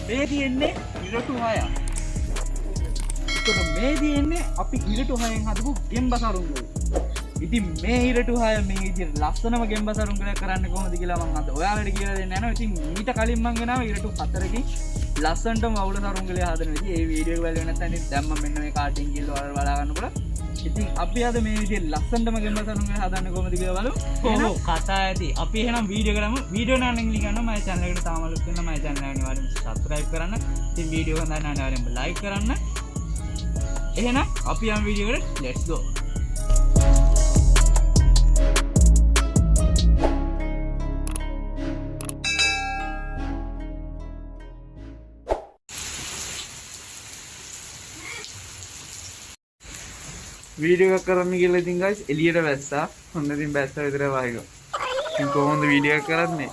මේ තියෙන්නේ ඉරටු 6ක්. ඒකට මේ තියෙන්නේ අපි ඉරටු 6න් හදපු ගෙම්බසරුංගල. ඉතින් මේ ඉරටු 6 මේ විදිහට ලස්සනම ගෙම්බසරුංගලයක් කරන්න කොහොමද කියලා මම අද ඔයාලට කියලා දෙන්න යනවා. ඉතින් ඊට කලින් මම ගෙනාව ඉරටු 4කින් ලස්සනටම අවුල සරුංගලය හදන විදිහ. ඒ වීඩියෝ එක බලුවේ නැත්නම් ඉතින් දැන් මම මෙන්න මේ කාටින් ගිහලා ඔයාලා බලා ගන්නකොට. ඉතින් අපි අද මේ විදිහට ලස්සනටම ගෙම්බසරුංගලය හදන්න කොහොමද කියලා බලමු. කොහොම කතා ඇති. අපි එහෙනම් වීඩියෝ කරමු. වීඩියෝ නාන ලින්ක් ගන්නවා මගේ channel එකට තාම අලුත් වෙන මගේ channel එක අනිවාර්යෙන් subscribe කරන්න. ඉතින් වීඩියෝ එක හොඳයි අනිවාර්යෙන් like කරන්න. එහෙනම් අපි යමු වීඩියෝ එකට. let's go. වීඩියෝ එකක් කරන්න කියලා ඉතින් guys එළියට වැස්සා. ඔන්න ඉතින් වැස්සා විතර වහිනවා. ඉතින් කොහොමද වීඩියෝ එක කරන්නේ?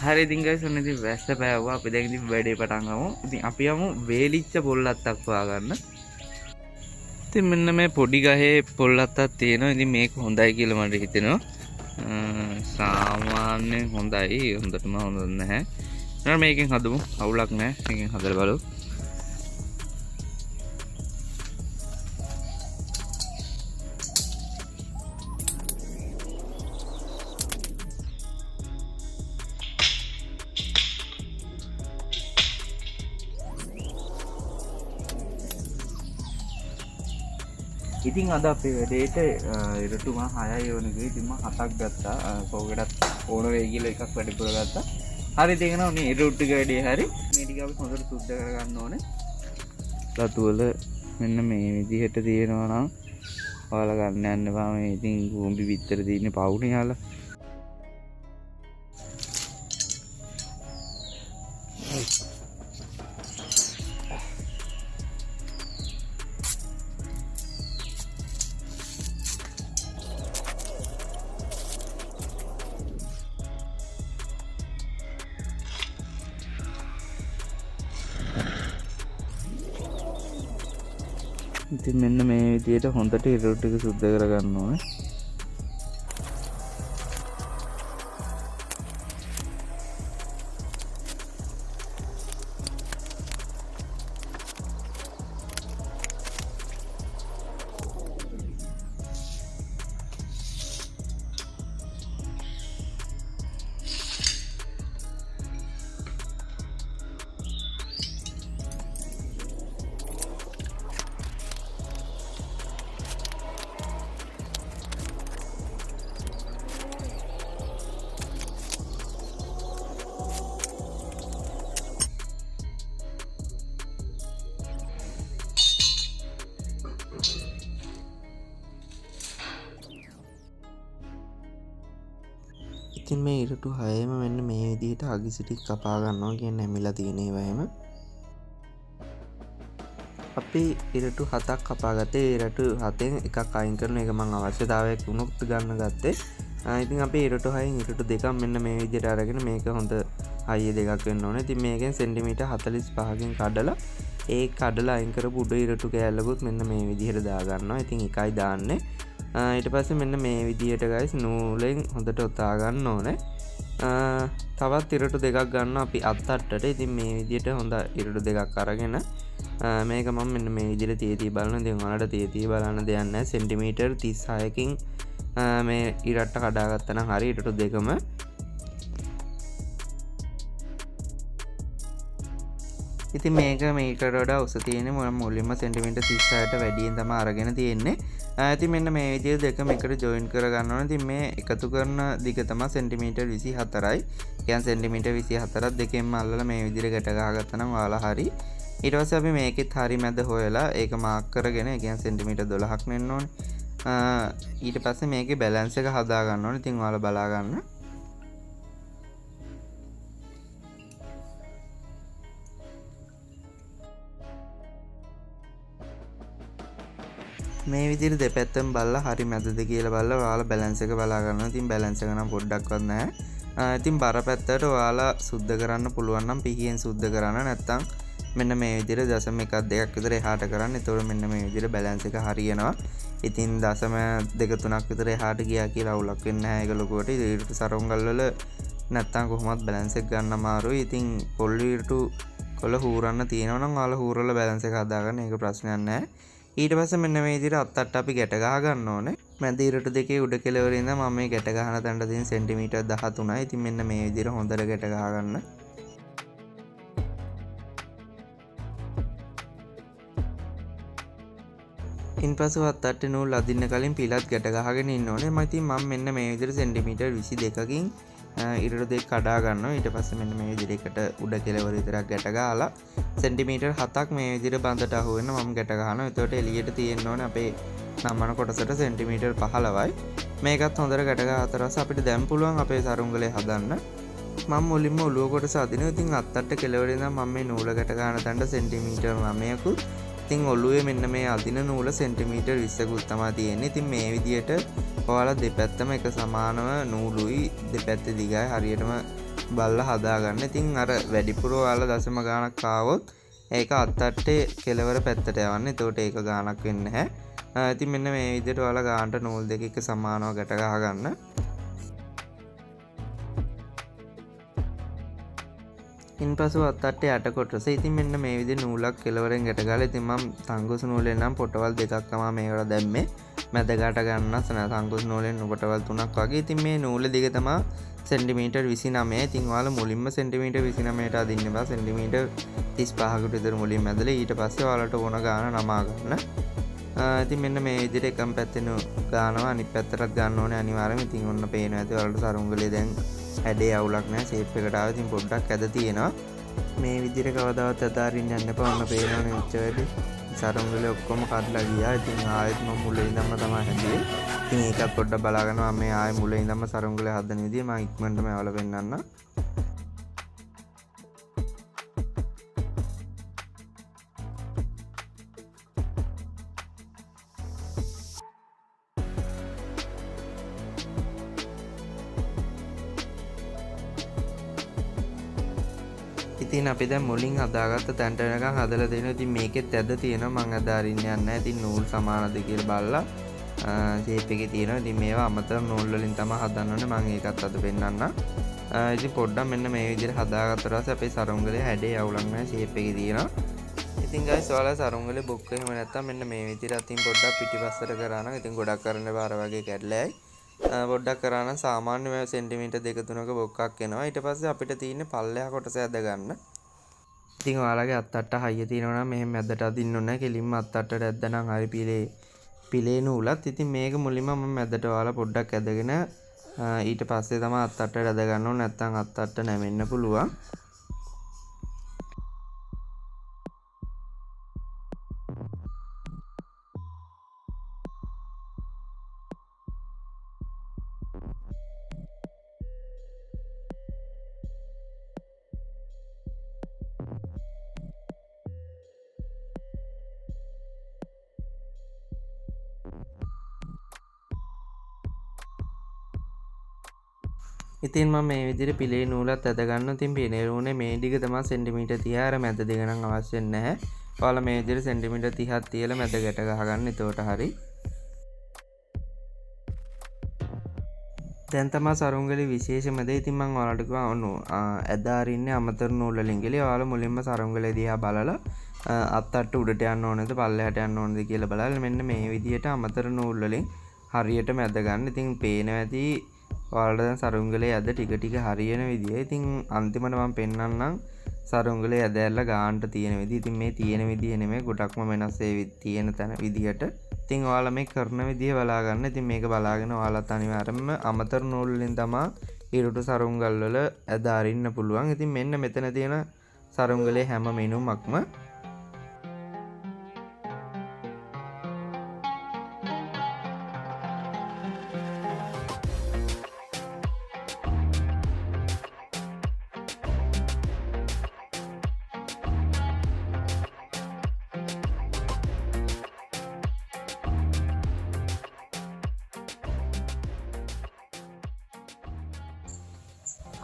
හරි ඉතින් guys ඔන්න ඉතින් වැස්ස පෑවුවා. අපි දැන් ඉතින් වැඩේ පටන් ගමු. ඉතින් අපි යමු වේලිච්ච පොල්ලත්තක් හොයාගන්න. ඉතින් මෙන්න මේ පොඩි ගහේ පොල්ලත්තක් තියෙනවා. ඉතින් මේක හොඳයි කියලා මට හිතෙනවා. සාමාන්‍යයෙන් හොඳයි. හොඳටම හොඳ නැහැ. එහෙනම් මේකෙන් හදමු. අවුලක් නැහැ. මේකෙන් හදලා බලමු. ඉතින් අද අපේ වැඩේට ඉරටු මා 6යි ඕන කිව්වේ. ඉතින් මම 7ක් ගත්තා. කෝකටත් ඕන වෙයි කියලා එකක් වැඩිපුර ගත්තා. හරි තේරෙනව නේ ඉරටු ටික වැඩේ හරි. මේ ටික අපි හොඳට සුද්ධ කරගන්න ඕනේ. ලතු වල මෙන්න මේ විදිහට තියෙනවා නම් ඔයාලා ගන්න යන්න එපා. මේ ඉතින් ගොම්බි පිටතර තියෙන්නේ පවුනේ යාලා. ඉතින් මෙන්න මේ විදිහට හොඳට ඉරටු ටික සුද්ධ කරගන්න ඕනේ. ඉතින් මේ ඉරටු 6ම මෙන්න මේ විදිහට අගිසි ටික කපා ගන්නවා කියන්නේ නැමිලා තියෙන ඒවා එහෙම. අපි ඉරටු 7ක් කපා ගත්තේ. ඉරටු 7න් එකක් අයින් කරන එක මම අවශ්‍යතාවයක් වුණොත් ගන්න ගත්තේ. ඉතින් අපි ඉරටු 6න් ඉරටු 2ක් මෙන්න මේ විදිහට අරගෙන මේක හොඳ හයිය දෙකක් වෙන්න ඕනේ. ඉතින් මේකෙන් සෙන්ටිමීටර් 45කින් කඩලා ඒ කඩලා අයින් කරපු උඩ ඉරටු කෑල්ලකුත් මෙන්න මේ විදිහට දා ගන්නවා. ඉතින් එකයි දාන්නේ. ඊට පස්සේ මෙන්න මේ විදිහට guys නූලෙන් හොඳට ඔතා ගන්න ඕනේ. තවත් ඉරටු දෙකක් ගන්න අපි අත්තට්ටට. ඉතින් මේ විදිහට හොඳ ඉරටු දෙකක් අරගෙන මේක මම මෙන්න මේ විදිහට තියදී බලනවා. ඉතින් ඔයාලට තියදී බලන්න දෙයක් නැහැ. සෙන්ටිමීටර් 36කින් මේ ඉරට්ට කඩා ගත්තා නම් හරි ඉරටු දෙකම. ඉතින් මේක මේකට වඩා උස තියෙන්නේ මම මුලින්ම සෙන්ටිමීටර් 36ට වැඩියෙන් තමයි අරගෙන තියෙන්නේ. ඉතින් මෙන්න මේ විදිහට දෙකම එකට ජොයින් කර ගන්න ඕනේ. ඉතින් මේ එකතු කරන දිග තමයි සෙන්ටිමීටර් 24යි. කියන්නේ සෙන්ටිමීටර් 24ක් දෙකෙන්ම අල්ලලා මේ විදිහට ගැට ගහගත්තා නම් ඔයාලා හරි. ඊට පස්සේ අපි මේකෙත් හරි මැද හොයලා ඒක මාක් කරගෙන ඒ කියන්නේ සෙන්ටිමීටර් 12ක් වෙන්න ඕනේ. ඊට පස්සේ මේකේ බැලන්ස් එක හදා ගන්න ඕනේ. ඉතින් ඔයාලා බලා ගන්න. මේ විදිහට දෙපැත්තම බලලා හරි මැදද කියලා බලලා ඔයාලා බැලන්ස් එක බලා ගන්නවා. ඉතින් බැලන්ස් එක නම් පොඩ්ඩක්වත් නැහැ. ඉතින් බර පැත්තට ඔයාලා සුද්ධ කරන්න පුළුවන් නම් පිහියෙන් සුද්ධ කරන්න. නැත්නම් මෙන්න මේ විදිහට දශම 1 2ක් විතර එහාට කරන්න. එතකොට මෙන්න මේ විදිහට බැලන්ස් එක හරියනවා. ඉතින් දශම 2 3ක් විතර එහාට ගියා කියලා අවුලක් වෙන්නේ නැහැ. ඒක ලොකුවට ඉරිට සරොංගල් වල නැත්තම් කොහොමවත් බැලන්ස් එක ගන්න අමාරුයි. ඉතින් පොල් ඉරිටු කොළ හූරන්න තියෙනවා නම් ඔයාලා හූරවල බැලන්ස් එක හදාගන්න. ඒක ප්‍රශ්නයක් නැහැ. ඊට පස්සේ මෙන්න මේ විදිහට අත්තට අපි ගැට ගහ ගන්න ඕනේ. මැද ඉරටු දෙකේ උඩ කෙළවරේ ඉඳන් මම මේ ගැට ගහන තැනට තියෙන සෙන්ටිමීටර් 13යි. ඉතින් මෙන්න මේ විදිහට හොඳට ගැට ගහ ගන්න. ඉන්පසු අත්තට නූල් අදින්න කලින් පිලත් ගැට ගහගෙන ඉන්න ඕනේ. මම මෙන්න මේ විදිහට සෙන්ටිමීටර් 22කින් ඉරටු දෙක කඩා ගන්නවා. ඊට පස්සේ මෙන්න මේ විදිහට එකට උඩ කෙළවර විතරක් ගැට ගහලා සෙන්ටිමීටර් 7ක් මේ විදිහට බඳට අහු වෙන මම ගැට ගහනවා. එතකොට එළියට තියෙන්න ඕනේ අපේ නම්මන කොටසට සෙන්ටිමීටර් 15යි. මේකත් හොඳට ගැට ගහතර පස්සේ අපිට දැන් පුළුවන් අපේ සරුංගලේ හදන්න. මම මුලින්ම ඔළුව කොටස අදිනවා. ඉතින් අත්තට කෙළවර ඉඳන් මම මේ නූල ගැට ගන්න තැනට සෙන්ටිමීටර් 9කුත් ඉතින් ඔළුවේ මෙන්න මේ අදින නූල සෙන්ටිමීටර් 20කුත් තමයි තියෙන්නේ. ඉතින් මේ විදිහට ඔයාලා දෙපැත්තම එක සමානව නූලුයි දෙපැත්තේ දිගයි හරියටම බලලා හදාගන්න. ඉතින් අර වැඩිපුර ඔයාලා දශම ගානක් ආවොත් ඒක අත්තට්ටේ කෙළවර පැත්තට යවන්න. එතකොට ඒක ගානක් වෙන්නේ නැහැ. ඉතින් මෙන්න මේ විදිහට ඔයාලා ගානට නූල් දෙක එක සමානව ගැට ගහ ගන්න. ඉන්පසු අත්තට්ටේ යට කොටස ඉතින් මෙන්න මේ විදිහේ නූලක් කෙළවරෙන් ගැට ගහලා ඉතින් මම තංගුස් නූලෙන් නම් පොටවල් දෙකක් තමයි මේකට දැම්මේ. මැද ගැට ගන්න තංගුස් නූලෙන් පොටවල් 3ක් වගේ. ඉතින් මේ නූල දිග තමයි සෙන්ටිමීටර් 29. ඉතින් ඔයාලා මුලින්ම සෙන්ටිමීටර් 29ට අදින්න බෑ. සෙන්ටිමීටර් 35කට විතර මුලින්ම ඇදලා ඊට පස්සේ ඔයාලට ඕන ගාන නමා ගන්න. ඉතින් මෙන්න මේ විදිහට එකම පැත්තෙන් ගානවා අනිත් පැත්තටත් ගන්න ඕනේ අනිවාර්යයෙන්ම. ඉතින් ඔන්න පේනවා ඇති ඔයාලට සරුංගලේ දැන් හැඩේ අවුලක් නැහැ. ෂේප් එකට ආවා. ඉතින් පොඩ්ඩක් ඇද තියෙනවා. මේ විදිහට කවදාවත් අතාරින්න යන්න එපා. ඔන්න පේනවනේ මෙච්චර වැඩි. සරුංගලේ ඔක්කොම කඩලා ගියා. ඉතින් ආයෙත් මම මුලින් ඉඳන්ම තමයි හැදුවේ. ඉතින් ඒකත් පොඩ්ඩක් බලා ගන්නවා. මේ ආයෙ මුලින් ඉඳන්ම සරුංගලේ හදන විදිය මම ඉක්මනටම එවලා පෙන්නන්නම්. ඉතින් අපි දැන් මුලින් හදාගත්ත තැනට වෙනකන් හදලා දෙනවා. ඉතින් මේකෙත් ඇද තියෙනවා. මම අද අරින්න යන්නේ නැහැ. ඉතින් නූල් සමානද කියලා බලලා ෂේප් එකේ තියෙනවා. ඉතින් මේවා අමතර නූල් වලින් තමයි හදන්න ඕනේ. මම ඒකත් අද පෙන්නන්නම්. ඉතින් පොඩ්ඩක් මෙන්න මේ විදිහට හදාගත්තට පස්සේ අපේ සරුංගලේ හැඩේ අවුලක් නැහැ. ෂේප් එකේ තියෙනවා. ඉතින් guys ඔයාලා සරුංගලේ බොක්ක එහෙම නැත්තම් මෙන්න මේ විදිහට අතින් පොඩ්ඩක් පිටිපස්සට කරා නම් ඉතින් ගොඩක් කරන්න බාර වගේ කැඩලයි. පොඩ්ඩක් කරා නම් සාමාන්‍ය මේ සෙන්ටිමීටර් 2-3ක බොක්කක් එනවා. ඊට පස්සේ අපිට තියෙන්නේ පල්ලෙහා කොටස ඇද ගන්න. ඉතින් ඔයාලගේ අත්තට හයිය තියෙනවා නම් මෙහෙම මැදට අදින්න ඕනේ. කෙලින්ම අත්තට ඇද්දනම් හරි පිලේ නූලත්. ඉතින් මේක මුලින්ම මම මැදට ඔයාලා පොඩ්ඩක් ඇදගෙන ඊට පස්සේ තමයි අත්තට ඇද ගන්න ඕනේ. නැත්නම් අත්තට නැමෙන්න පුළුවන්. ඉතින් මම මේ විදිහට පිලේ නූලත් ඇද ගන්න. ඉතින් පිලේ නූලේ මේ දිග තමයි සෙන්ටිමීටර් 30. අර මැද දෙක නම් අවශ්‍ය නැහැ. ඔයාලා මේ විදිහට සෙන්ටිමීටර් 30ක් තියලා මැද ගැට ගහ ගන්න. එතකොට හරි. දැන් තමයි සරුංගලේ විශේෂම දේ. ඉතින් මම ඔයාලට කිව්වා ඇද අරින්නේ අමතර නූල් වලින් කියලා. ඔයාලා මුලින්ම සරුංගලේ දිහා බලලා අත්තට උඩට යන්න ඕනේද පල්ලෙහාට යන්න ඕනේද කියලා බලලා මෙන්න මේ විදිහට අමතර නූල් වලින් හරියටම ඇද ගන්න. ඉතින් පේනවා ඇති ඔයාලට දැන් සරුංගලේ ඇද ටික ටික හරියන විදිය. ඉතින් අන්තිමට මම පෙන්නන්නම් සරුංගලේ ඇද ඇරලා ගානට තියෙන විදිය. ඉතින් මේ තියෙන විදිය නෙමෙයි ගොඩක්ම වෙනස් ඒ තියෙන තැන විදියට. ඉතින් ඔයාලා මේ කරන විදිය බලා ගන්න. ඉතින් මේක බලාගෙන ඔයාලත් අනිවාර්යයෙන්ම අමතර නූල් වලින් තමයි ඊරුට සරුංගල් වල ඇද අරින්න පුළුවන්. ඉතින් මෙන්න මෙතන තියෙන සරුංගලේ හැම මිනුමක්ම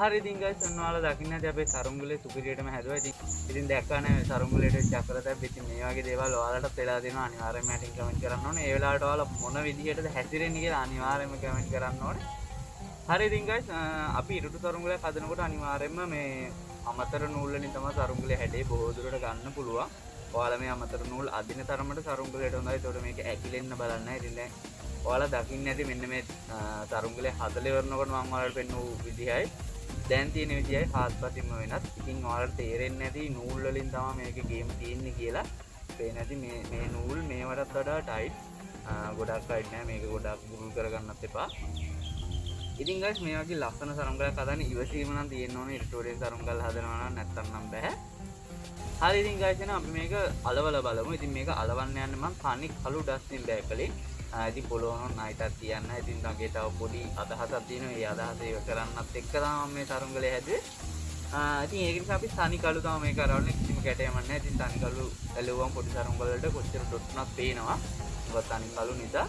හරි ඉතින් guys ඔන්න ඔයාලා දකින්න ඇති අපේ සරුංගලේ සුපිරියටම හැදුවා. ඉතින් දැක්කනේ සරුංගලේට චක්‍ර දැබ්බ. ඉතින් මේ වගේ දේවල් ඔයාලටත් වෙලා තියෙනවා. අනිවාර්යයෙන්ම මට කමෙන්ට් කරන්න ඕනේ. ඒ වෙලාවට ඔයාලා මොන විදිහටද හැසිරෙන්නේ කියලා අනිවාර්යයෙන්ම කමෙන්ට් කරන්න ඕනේ. හරි ඉතින් guys අපි ඉරුටු සරුංගලයක් හදනකොට අනිවාර්යයෙන්ම මේ අමතර නූල් වලින් තමයි සරුංගලේ හැඩේ බොහෝ දුරට ගන්න පුළුවන්. ඔයාලා මේ අමතර නූල් අදින තරමට සරුංගලයට හොඳයි. ඒතකොට මේක ඇකිලෙන්න බලන්න. ඉතින් දැන් ඔයාලා දකින්න ඇති මෙන්න මේ සරුංගලේ හදලා ඉවරනකොට මම ඔයාලට පෙන්නු විදිහයි දැන් තියෙන විදිහයි හාත්පසින්ම වෙනස්. ඉතින් ඔයාලට තේරෙන්නේ නැති නූල් වලින් තමයි මේකේ ගේම් තියෙන්නේ කියලා. පේන්නේ නැති මේ නූල් මේවටත් වඩා ටයිට්. ගොඩක් ටයිට් නෑ. මේක ගොඩක් බුරුල් කරගන්නත් එපා. ඉතින් guys මේ වගේ ලස්සන සරුංගලයක් හදන්න ඉවසීම නම් තියෙන්න ඕනේ. ඉරිටෝරියල් සරුංගල් හදනවා නම් නැත්තම් නම් බෑ. හරි ඉතින් guys එහෙනම් අපි මේක අලවලා බලමු. ඉතින් මේක අලවන්න යන්නේ මම තනි කළු ඩස්ටින් බෑග් වලින්. ඉතින් පොළොවන නයිටත් තියන්න. ඉතින් ළඟේ තව පොඩි අදහසක් තියෙනවා. ඒ අදහස ඒක කරන්නත් එක්ක තමයි මේ සරුංගලේ හැදුවේ. ඉතින් ඒක නිසා අපි තනි කළු තමයි මේක කරවන්නේ. කිසිම කැටයමක් නැහැ. ඉතින් තනි කළු ඇලුවම පොඩි සරුංගල වලට කොච්චර ඩොට් උනත් පේනවා. ඒක තනි කළු නිසා.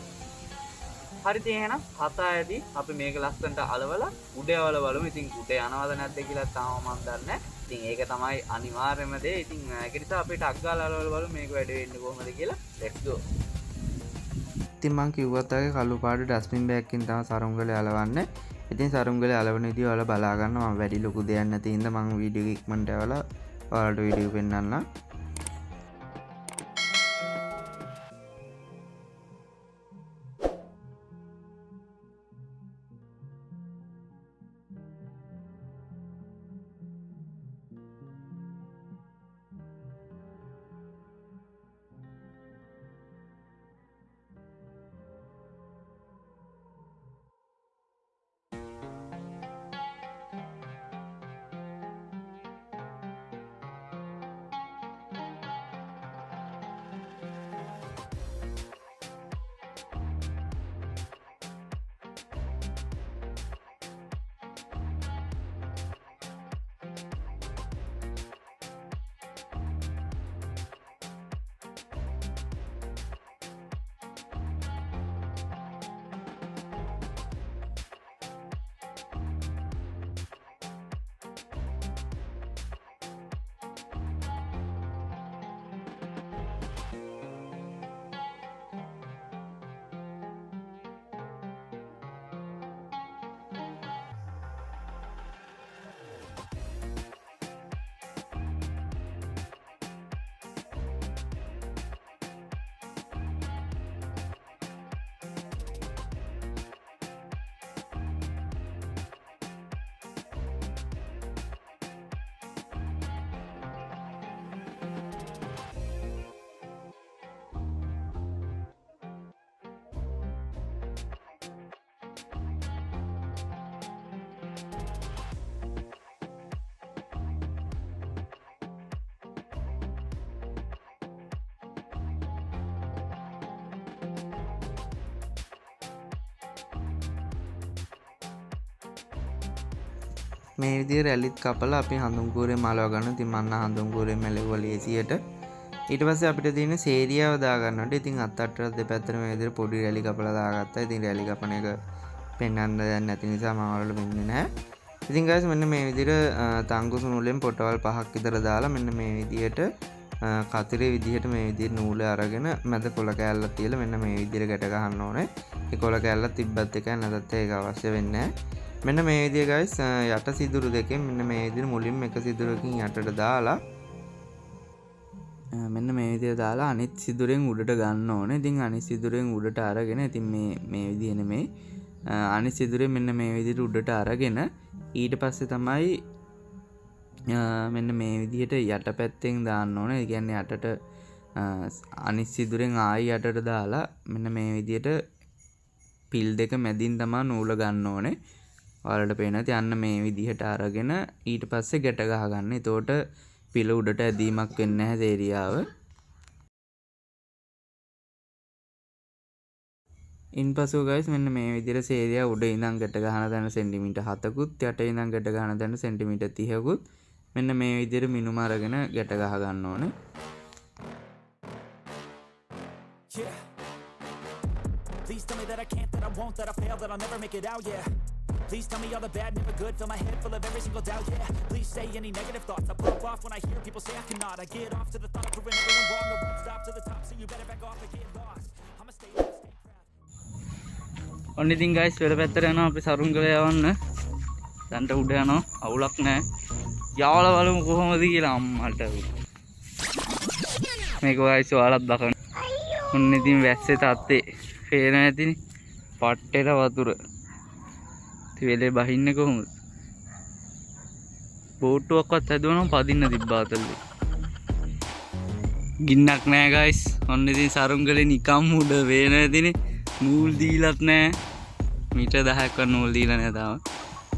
හරි ඉතින් එහෙනම් හතයදී අපි මේක ලස්සනට අලවලා උඩයවල බලමු. ඉතින් උඩ යනවද නැද්ද කියලා තාම මම දන්නේ නැහැ. ඉතින් ඒක තමයි අනිවාර්යම දේ. ඉතින් ඒක නිසා අපි ටක් ගාලා අලවලා බලමු මේක වැඩ වෙන්නේ කොහොමද කියලා. let's go. ඉතින් මං කිව්වත් වගේ කළු පාට ඩස්බින් බෑග් එකකින් තමයි සරුංගලේ අලවන්නේ. ඉතින් සරුංගලේ අලවන විදිය ඔයාලා බලා ගන්න. මම වැඩි ලොකු දෙයක් නැති හින්දා මං වීඩියෝ එක ඉක්මනට ඇවලා ඔයාලට වීඩියෝ පෙන්නන්නම්. මේ විදිහට රැලිත් කපලා අපි හඳුන් කූරේ මලව ගන්න. ඉතින් මන්න හඳුන් කූරේ මැලුවා ලේසියට. ඊට පස්සේ අපිට තියෙන සේරියාව දා ගන්නට. ඉතින් අත්තට දෙපැත්තට මේ විදිහට පොඩි රැලි කපලා දාගත්තා. ඉතින් රැලි කපන එක පෙන්වන්න දෙයක් නැති නිසා මම ඔයාලට වෙන්නේ නැහැ. ඉතින් guys මෙන්න මේ විදිහට තංගුසු නූලෙන් පොටවල් 5ක් විතර දාලා මෙන්න මේ විදිහට කතරේ විදිහට මේ විදිහට නූල අරගෙන මැද කොළ කෑල්ලක් තියලා මෙන්න මේ විදිහට ගැට ගහන්න ඕනේ. ඒ කොළ කෑල්ලක් තිබ්බත් එකයි නැත්නම් ඒක අවශ්‍ය වෙන්නේ නැහැ. මෙන්න මේ විදිය guys යට සිදුරු දෙකෙන් මෙන්න මේ විදිහට මුලින්ම එක සිදුරකින් යටට දාලා මෙන්න මේ විදිහට දාලා අනිත් සිදුරෙන් උඩට ගන්න ඕනේ. ඉතින් අනිත් සිදුරෙන් උඩට අරගෙන ඉතින් මේ විදිය නෙමෙයි අනිත් සිදුරෙන් මෙන්න මේ විදිහට උඩට අරගෙන ඊට පස්සේ තමයි මෙන්න මේ විදිහට යට පැත්තෙන් දාන්න ඕනේ. ඒ කියන්නේ යටට අනිත් සිදුරෙන් ආයි යටට දාලා මෙන්න මේ විදිහට පිල් දෙක මැදින් තමයි නූල ගන්න ඕනේ. ඔයාලට පේන ඇති අන්න මේ විදිහට අරගෙන ඊට පස්සේ ගැට ගහ ගන්න. එතකොට පිළ උඩට ඇදීමක් වෙන්නේ නැහැ තේරියාව. ඉන්පසු guys මෙන්න මේ විදිහට සේරියා උඩ ඉඳන් ගැට ගහන තැන සෙන්ටිමීටර් 7කුත් යට ඉඳන් ගැට ගහන තැන සෙන්ටිමීටර් 30කුත් මෙන්න මේ විදිහට මිනුම අරගෙන ගැට ගහ ගන්න ඕනේ. Please tell me that I can't, that I won't, that I fail, that I'll never make it out, yeah. Please tell me all the bad, never good, fill my head full of every single doubt, yeah. Please say any negative thoughts, I pop off when I hear people say I cannot. I get off to the thought of proving everyone wrong, I won't stop to the top, so you better back off and get lost. I'ma stay proud. ඔන්න ඉතින් guys වෙල පැත්තට යනවා අපි සරුංගල යවන්න. දැන්ට උඩ යනවා අවුලක් නැහැ. යවලා බලමු කොහොමද කියලා අම්මට. මේක ගයිස් ඔයාලත් දකන්න. ඔන්න ඉතින් වැස්සේ තාත්තේ පේන නැතිනේ. පට්ටේට වතුර. ඉතින් වෙලේ බහින්නේ කොහොමද? බෝට්ටුවක්වත් හැදුවනම් පදින්න තිබ්බා අතල්ලේ. ගින්නක් නැහැ ගයිස්. ඔන්න ඉතින් සරුංගලේ නිකම් උඩ වේන නැතිනේ. නූල් දීලත් නැහැ. මීටර් 10ක්වත් නූල් දීලා නැහැ තාම.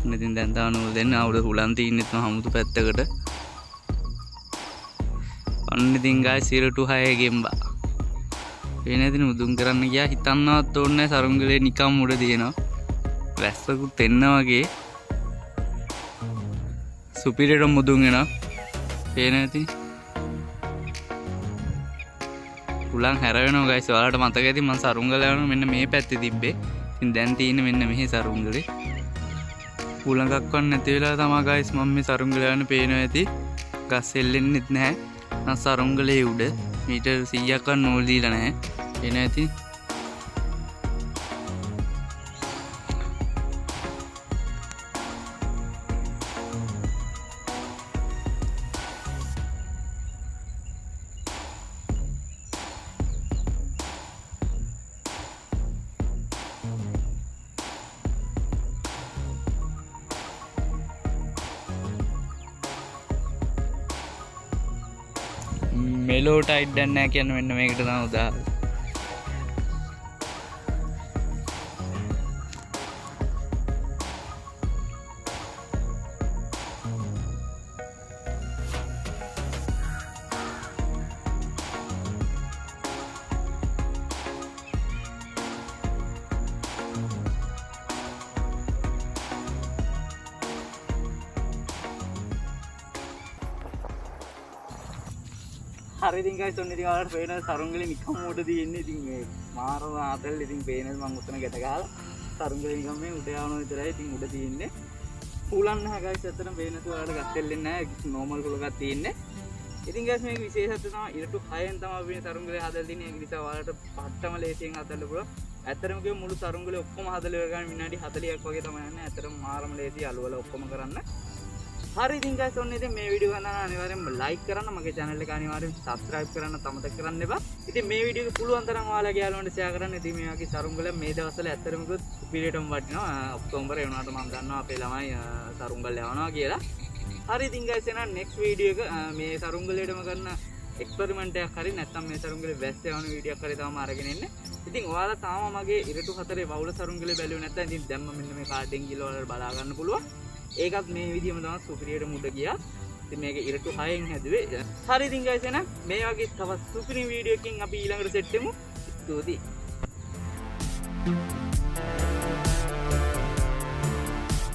ඔන්න ඉතින් දැන් තාම නූල් දෙන්න අවුල හුලන් තින්නෙත් හමුතු පැත්තකට. ඔන්න ඉතින් ගයිස් 0-6 ගෙම්බා. වෙන ඉතින් මුදුන් කරන්න ගියා හිතන්නවත් ඕනේ නැහැ සරුංගලේ නිකම් උඩ දිනනවා. වැස්සකුත් එන්න වගේ. සුපිරියට මුදුන් එනවා. පේන නැති. හුලං හැර වෙනවා ගයිස්. ඔයාලට මතක ඇති මම සරුංගල යනවා මෙන්න මේ පැත්තේ තිබ්බේ. ඉතින් දැන් තියෙන්නේ මෙන්න මෙහි සරුංගලේ. හුලඟක්වත් නැති වෙලා තමයි ගයිස් මම මේ සරුංගල යන්නේ පේනවා ඇති. ගස් එල්ලෙන්නෙත් නැහැ. මම සරුංගලේ උඩ මීටර් 100ක්වත් නූල් දීලා නැහැ. පේනවා ඇති. මෙලෝ ටයිට් දැන් නැහැ කියන මෙන්න මේකට තමයි උදාහරණ. හරි ඉතින් ගයිස් ඔන්න ඉතින් ඔයාලට පේන සරුංගලේ නිකම් උඩ තියෙන්නේ. ඉතින් මේ මාරව ආතල් ඉතින් පේන මම උතන ගැට ගහලා සරුංගලේ නිකම් මේ උඩ යනවා විතරයි. ඉතින් උඩ තියෙන්නේ හුලන් නැහැ ගයිස්. ඇත්තටම පේන තු ඔයාලට ගස් දෙල්ලෙන්නේ නැහැ. නෝමල් කුලකක් තියෙන්නේ. ඉතින් ගයිස් මේක විශේෂත්වය තමයි 6න් තමයි අපි සරුංගලේ හදලා තින්නේ. ඒක නිසා ඔයාලට පට්ටම ලේසියෙන් හදන්න පුළුවන්. ඇත්තටම කිව්ව මුළු සරුංගලේ ඔක්කොම හදලා ඉවර ගන්න විනාඩි 40ක් වගේ තමයි යන්නේ. ඇත්තටම මාරම ලේසි අලුවල ඔක්කොම කරන්න. හරි ඉතින් guys ඔන්න ඉතින් මේ වීඩියෝ ගන්න අනිවාර්යෙන්ම like කරන්න, මගේ channel එක අනිවාර්යෙන් subscribe කරන්න අමතක කරන්න එපා. ඉතින් මේ වීඩියෝ එක පුළුවන් තරම් ඔයාලගේ යාළුවන්ට share කරන්න. ඉතින් මේ වගේ සරුංගල මේ දවස්වල ඇත්තටම කිව්වොත් පිළිවෙටම වටිනවා. ඔක්තෝබර් ඒ වුණාට මම දන්නවා අපේ ළමයි සරුංගල යවනවා කියලා. හරි ඉතින් guys එහෙනම් next වීඩියෝ එක මේ සරුංගලේටම කරන එක්ස්පෙරිමන්ට් එකක් හරි නැත්නම් මේ සරුංගලේ වැස්ස යවන වීඩියෝ එකක් හරි තමයි අරගෙන එන්නේ. ඉතින් ඔයාලා තාම මගේ ඉරටු 4 වවුල සරුංගලේ බැලුවේ නැත්නම් ඉතින් දැම්ම මෙන්න මේ කාඩ් එකෙන් ගිහලා ඔයාලට බලා ගන්න පුළුවන්. ඒකත් මේ විදිහම තමයි සුපිරියට මුඩ ගියා. ඉතින් මේක ඉරටු 6න් හැදුවේ. හරි ඉතින් guys එහෙනම් මේ වගේ තවත් සුපිරි වීඩියෝ එකකින් අපි ඊළඟට සෙට් වෙමු. ස්තුතියි.